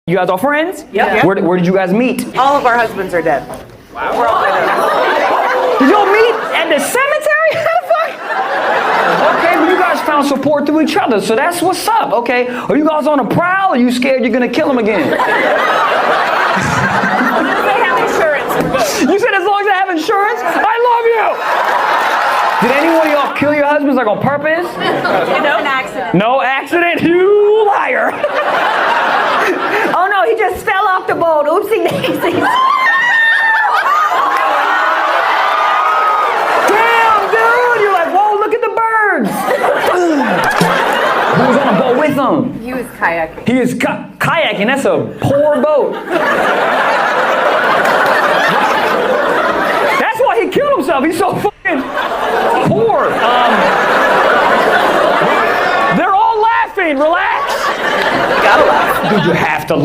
You guys all friends? Yep. Where did you guys meet? All of our husbands are dead. Wow. We're all dead. Did y'all meet at the cemetery? How the fuck? Okay, well you guys found support through each other, so that's what's up, okay? Are you guys on a prowl, or are you scared you're gonna kill him again? They have insurance. You said as long as I have insurance? I love you! Did any one of y'all kill your husbands like on purpose? An accident. No accident? You liar! Oh no, he just fell off the boat. Oopsie daisies. Damn, dude! You're like, whoa, look at the birds! Who was on a boat with him? He was kayaking. He is kayaking. That's a poor boat. That's why he killed himself. He's so fucking poor. They're all laughing. Relax. Gotta laugh. Dude, you have to laugh.